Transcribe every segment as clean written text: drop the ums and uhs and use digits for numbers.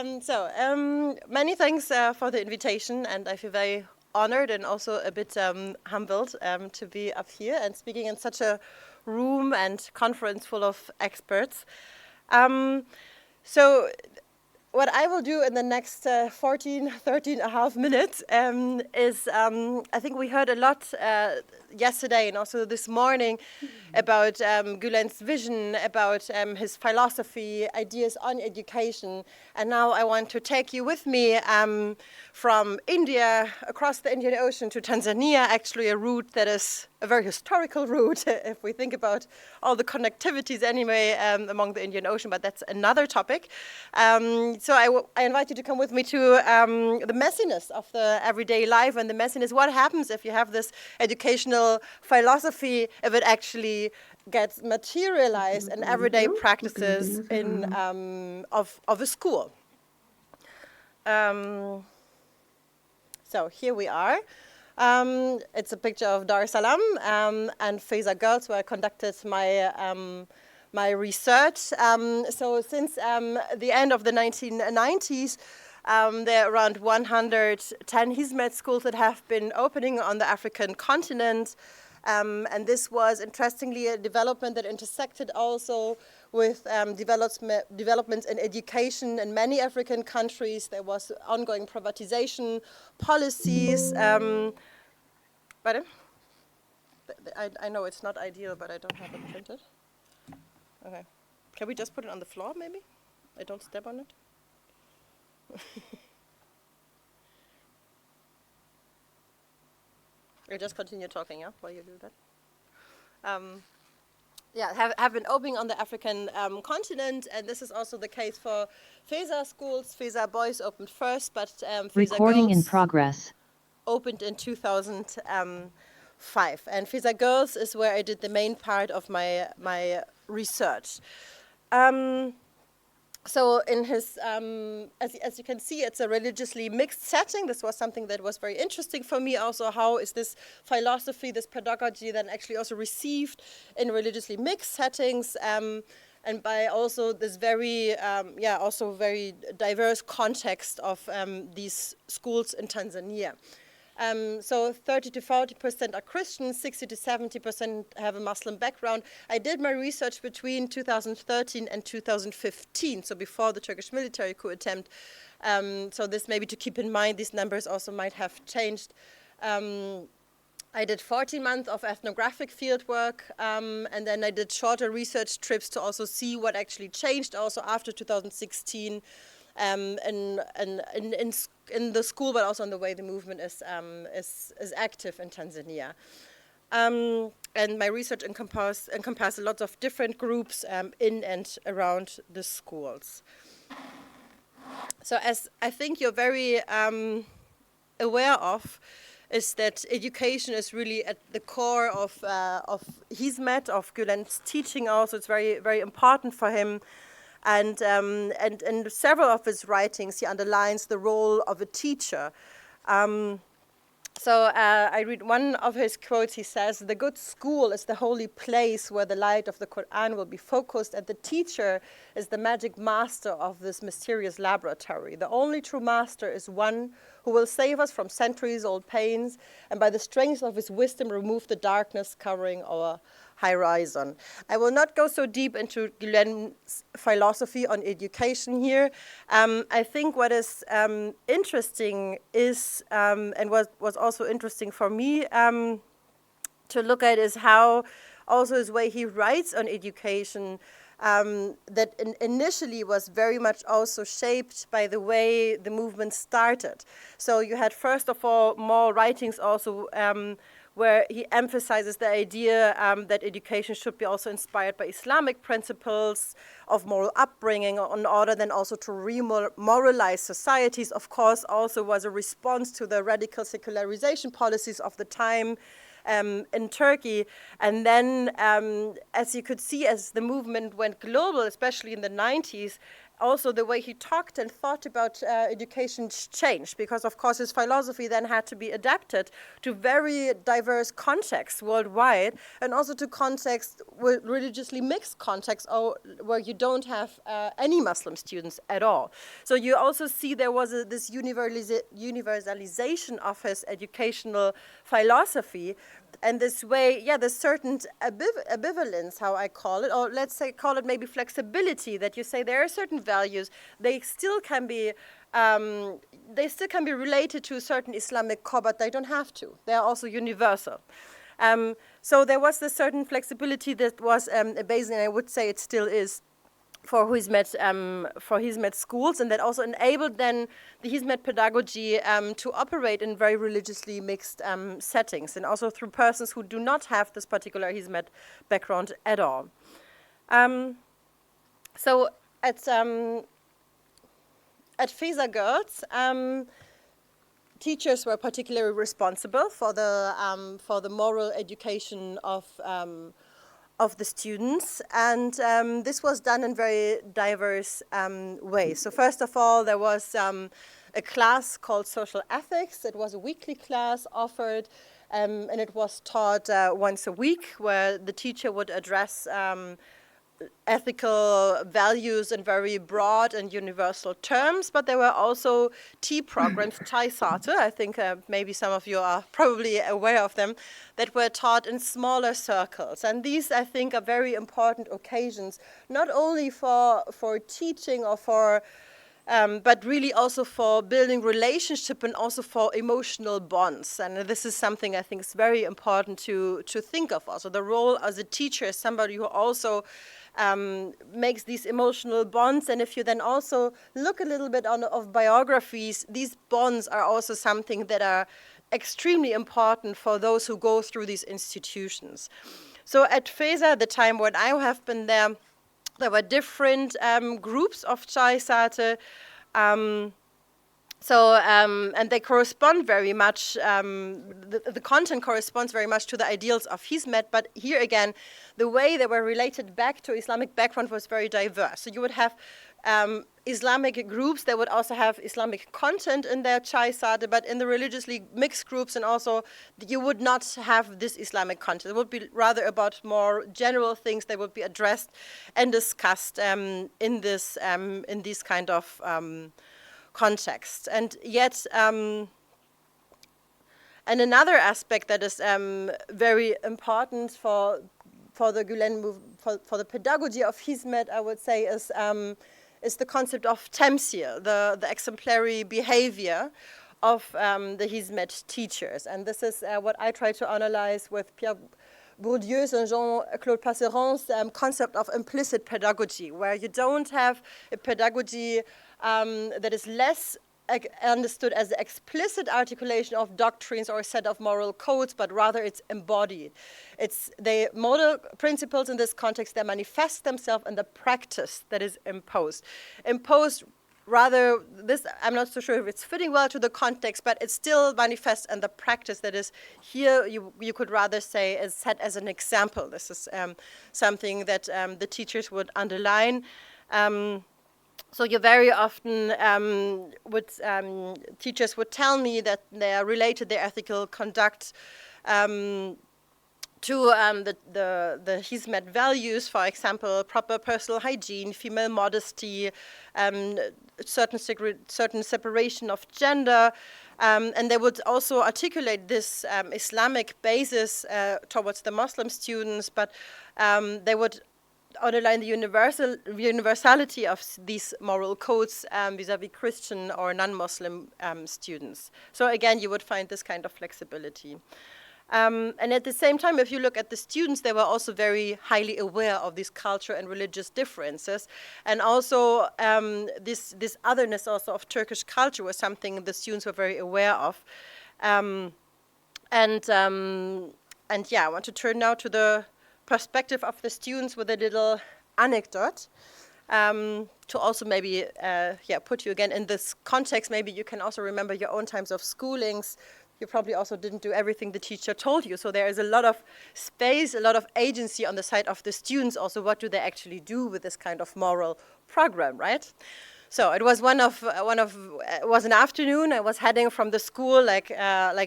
Many thanks for the invitation, and I feel very honored and also a bit humbled to be up here and speaking in such a room and conference full of experts. So what I will do in the next 13 and a half minutes is, I think we heard a lot yesterday and also this morning about Gülen's vision, about his philosophy, ideas on education. And now I want to take you with me from India, across the Indian Ocean to Tanzania, actually a route that is a very historical route if we think about all the connectivities anyway among the Indian Ocean, but that's another topic. So I invite you to come with me to the messiness of the everyday life, and the messiness, what happens if you have this educational philosophy, if it actually gets materialized in everyday practices in of a school. So here we are. It's a picture of Dar es Salaam and Feza Girls, where I conducted my research. So since the end of the 1990s, there are around 110 Hizmet schools that have been opening on the African continent. And this was, interestingly, a development that intersected also with developments in education in many African countries. There was ongoing privatization policies. Pardon? I know it's not ideal, but I don't have it printed. Okay. Can we just put it on the floor, maybe? I don't step on it. I'll just continue talking, yeah, while you do that. Have been opening on the African continent, and this is also the case for Feza schools. Feza boys opened first, but Feza Recording girls in progress. Opened in 2005. And Feza Girls is where I did the main part of my research. So in his, as you can see, it's a religiously mixed setting. This was something that was very interesting for me also. How is this philosophy, this pedagogy then actually also received in religiously mixed settings, and by also this very, also very diverse context of these schools in Tanzania. So 30 to 40% are Christian, 60 to 70% have a Muslim background. I did my research between 2013 and 2015, so before the Turkish military coup attempt. So this maybe to keep in mind, these numbers also might have changed. I did 14 months of ethnographic fieldwork, and then I did shorter research trips to also see what actually changed also after 2016. In the school, but also in the way the movement is active in Tanzania. And my research encompasses lots of different groups in and around the schools. So as I think you're very aware of, is that education is really at the core of Hizmet, of Gülen's teaching also. It's very, very important for him. And in several of his writings, he underlines the role of a teacher. I read one of his quotes. He says, "The good school is the holy place where the light of the Quran will be focused, and the teacher is the magic master of this mysterious laboratory. The only true master is one who will save us from centuries-old pains, and by the strength of his wisdom remove the darkness covering our horizon." I will not go so deep into Gülen's philosophy on education here. I think what is interesting is, and was also interesting for me to look at, is how also his way he writes on education that initially was very much also shaped by the way the movement started. So you had, first of all, more writings also where he emphasizes the idea that education should be also inspired by Islamic principles of moral upbringing in order then also to remoralize societies. Of course, also was a response to the radical secularization policies of the time in Turkey. And then, as you could see, as the movement went global, especially in the 90s, also the way he talked and thought about education changed, because of course his philosophy then had to be adapted to very diverse contexts worldwide, and also to contexts, religiously mixed contexts, or where you don't have any Muslim students at all. So you also see there was this universalization of his educational philosophy. And this way, there's certain ambivalence, how I call it, or let's say call it maybe flexibility, that you say there are certain values, they still can be related to a certain Islamic core, but they don't have to. They are also universal. So there was this certain flexibility that was a base, and I would say it still is, for Hizmet schools, and that also enabled then the Hizmet pedagogy to operate in very religiously mixed settings, and also through persons who do not have this particular Hizmet background at all. So at Feza Girls, teachers were particularly responsible for the moral education of the students, and this was done in very diverse ways. So first of all, there was a class called Social Ethics. It was a weekly class offered, and it was taught once a week, where the teacher would address ethical values in very broad and universal terms, but there were also tea programs, chai sate, I think maybe some of you are probably aware of them, that were taught in smaller circles. And these, I think, are very important occasions, not only for teaching or for but really also for building relationship and also for emotional bonds. And this is something I think is very important to think of also. The role as a teacher is somebody who also makes these emotional bonds. And if you then also look a little bit of biographies, these bonds are also something that are extremely important for those who go through these institutions. So at Feza, the time when I have been there were different groups of chai sate. And they correspond very much, the content corresponds very much to the ideals of Hizmet, but here again, the way they were related back to Islamic background was very diverse. So you would have Islamic groups that would also have Islamic content in their chai sate, but in the religiously mixed groups, and also you would not have this Islamic content. It would be rather about more general things that would be addressed and discussed in these kind of context. And yet, and another aspect that is very important for the Gülen for the pedagogy of Hizmet, I would say, is the concept of temsil, the exemplary behavior of the Hizmet teachers. And this is what I try to analyze with Pierre Bourdieu's and Jean-Claude Passeron's concept of implicit pedagogy, where you don't have a pedagogy that is less understood as the explicit articulation of doctrines or a set of moral codes, but rather it's embodied. It's the moral principles in this context that manifest themselves in the practice that is imposed. Imposed rather, this, I'm not so sure if it's fitting well to the context, but it still manifests in the practice that is here, you could rather say, is set as an example. This is something that the teachers would underline. So you very often teachers would tell me that they are related their ethical conduct to the Hizmet values, for example, proper personal hygiene, female modesty, certain separation of gender, and they would also articulate this Islamic basis towards the Muslim students, but they would underline the universality of these moral codes vis-a-vis Christian or non-Muslim students. So again, you would find this kind of flexibility. And at the same time, if you look at the students, they were also very highly aware of these cultural and religious differences. And also this otherness also of Turkish culture was something the students were very aware of. And yeah, I want to turn now to the perspective of the students with a little anecdote to also maybe put you again in this context. Maybe you can also remember your own times of schoolings you probably also didn't do everything the teacher told you. So there is a lot of space, a lot of agency on the side of the students. Also, what do they actually do with this kind of moral program, right? So it was it was an afternoon. I was heading from the school, like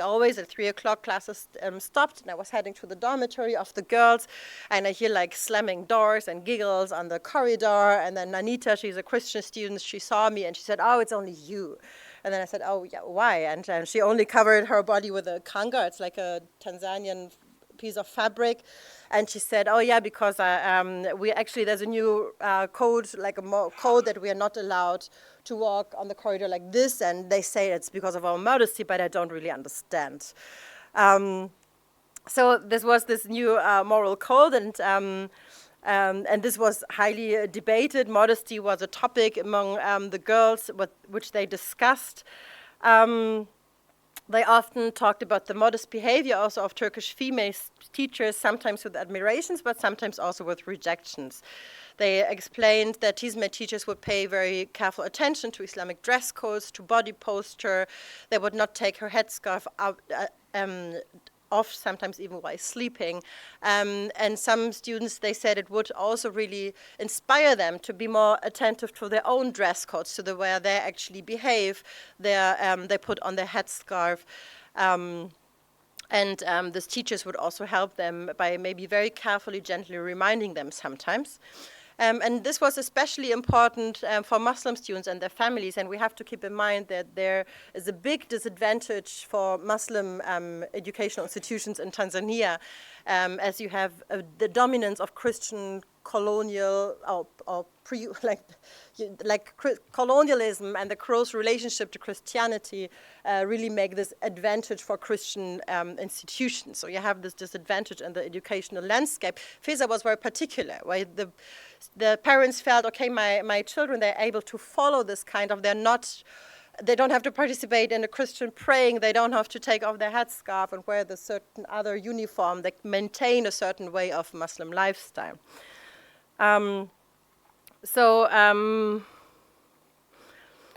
always, at 3 o'clock. Classes stopped, and I was heading to the dormitory of the girls, and I hear like slamming doors and giggles on the corridor. And then Anita, she's a Christian student, she saw me and she said, "Oh, it's only you." And then I said, "Oh, yeah, why?" And she only covered her body with a kanga. It's like a Tanzanian piece of fabric. And she said, "Oh yeah, because there's a new code, like a code that we are not allowed to walk on the corridor like this, and they say it's because of our modesty, but I don't really understand." So this was this new moral code, and this was highly debated. Modesty was a topic among the girls, which they discussed. They often talked about the modest behavior also of Turkish female teachers, sometimes with admirations, but sometimes also with rejections. They explained that Hizmet teachers would pay very careful attention to Islamic dress codes, to body posture. They would not take her headscarf out, off, sometimes even while sleeping. And some students, they said it would also really inspire them to be more attentive to their own dress codes, to the way they actually behave. They put on their headscarf. And these teachers would also help them by maybe very carefully, gently reminding them sometimes. And this was especially important for Muslim students and their families. And we have to keep in mind that there is a big disadvantage for Muslim educational institutions in Tanzania, as you have the dominance of Christian colonial colonialism and the close relationship to Christianity really make this advantage for Christian institutions. So you have this disadvantage in the educational landscape. Feza was very particular, where the parents felt, okay, my children, they're able to follow this kind of, they don't have to participate in a Christian praying, they don't have to take off their headscarf and wear the certain other uniform, they maintain a certain way of Muslim lifestyle.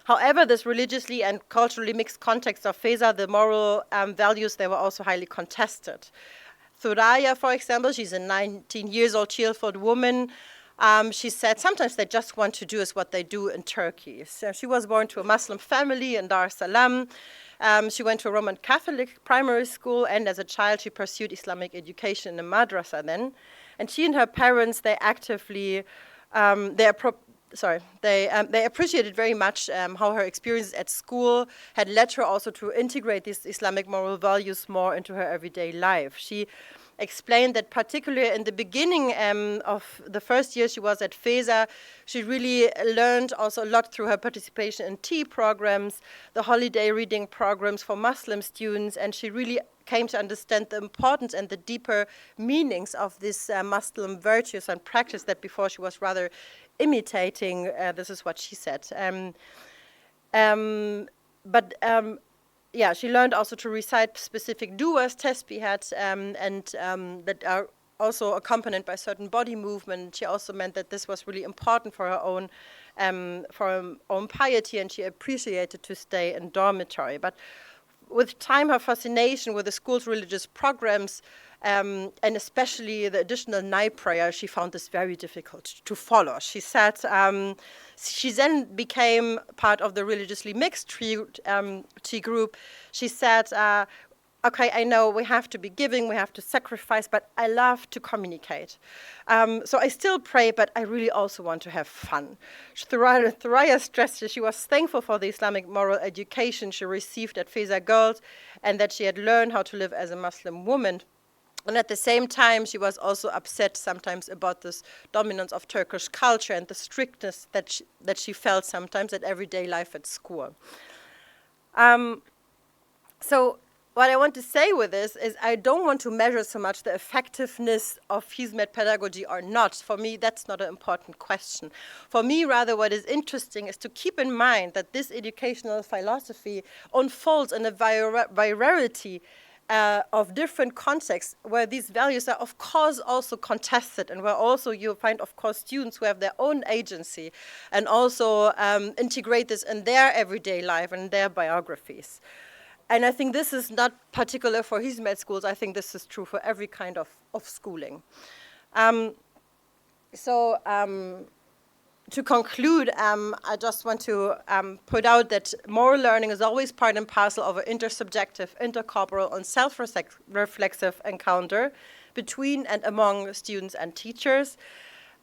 However, this religiously and culturally mixed context of Feza, the moral values, they were also highly contested. Thuraya, for example, she's a 19 years old cheerful woman. She said sometimes they just want to do is what they do in Turkey. So she was born to a Muslim family in Dar es Salaam. She went to a Roman Catholic primary school, and as a child she pursued Islamic education in a madrasa then. And she and her parents, they actively, they appreciated very much how her experiences at school had led her also to integrate these Islamic moral values more into her everyday life. She explained that particularly in the beginning of the first year she was at Feza, she really learned also a lot through her participation in tea programs, the holiday reading programs for Muslim students, and she really came to understand the importance and the deeper meanings of these Muslim virtues and practice that before she was rather imitating. This is what she said. She learned also to recite specific duas, tesbihat, and that are also accompanied by certain body movement. She also meant that this was really important for her own piety, and she appreciated to stay in dormitory. But with time, her fascination with the school's religious programs, and especially the additional night prayer, she found this very difficult to follow. She said she then became part of the religiously mixed tea group. She said, okay, I know we have to be giving, we have to sacrifice, but I love to communicate. So I still pray, but I really also want to have fun. Thuraya stressed that she was thankful for the Islamic moral education she received at Feza Girls, and that she had learned how to live as a Muslim woman. And at the same time, she was also upset sometimes about this dominance of Turkish culture and the strictness that she felt sometimes at everyday life at school. So what I want to say with this is I don't want to measure so much the effectiveness of Hizmet pedagogy or not. For me, that's not an important question. For me, rather, what is interesting is to keep in mind that this educational philosophy unfolds in a virality of different contexts where these values are, of course, also contested, and where also you find, of course, students who have their own agency and also integrate this in their everyday life and their biographies. And I think this is not particular for Hizmet schools. I think this is true for every kind of schooling. To conclude, I just want to put out that moral learning is always part and parcel of an intersubjective, intercorporal, and self-reflexive encounter between and among students and teachers.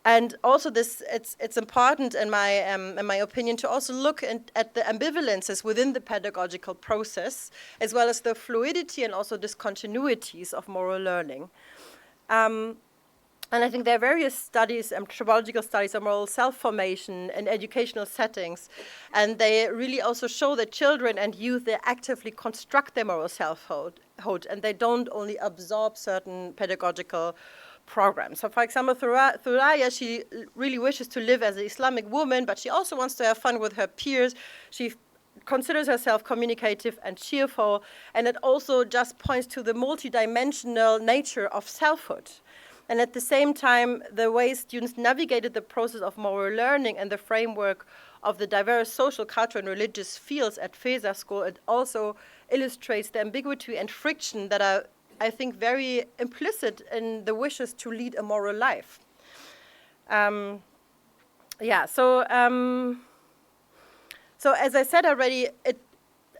And also it's important in my opinion to also look at the ambivalences within the pedagogical process, as well as the fluidity and also discontinuities of moral learning. And I think there are various studies, anthropological studies on moral self-formation in educational settings, and they really also show that children and youth, they actively construct their moral self-hold, and they don't only absorb certain pedagogical programs. So for example, Thuraya, she really wishes to live as an Islamic woman, but she also wants to have fun with her peers. She considers herself communicative and cheerful, and it also just points to the multidimensional nature of selfhood. And at the same time, the way students navigated the process of moral learning and the framework of the diverse social, cultural, and religious fields at Feza School, it also illustrates the ambiguity and friction that are, I think, very implicit in the wishes to lead a moral life. So as I said already,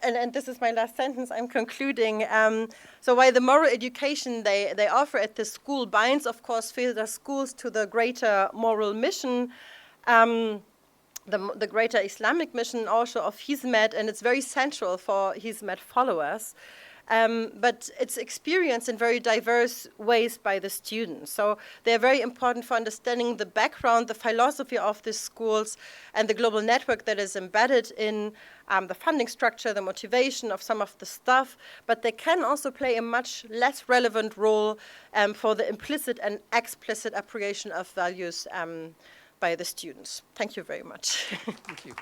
and this is my last sentence, I'm concluding. So while the moral education they offer at the school binds, of course, Feza schools to the greater moral mission, the greater Islamic mission also of Hizmet, and it's very central for Hizmet followers. But it's experienced in very diverse ways by the students. So they're very important for understanding the background, the philosophy of these schools, and the global network that is embedded in the funding structure, the motivation of some of the stuff. But they can also play a much less relevant role for the implicit and explicit appropriation of values by the students. Thank you very much. Thank you.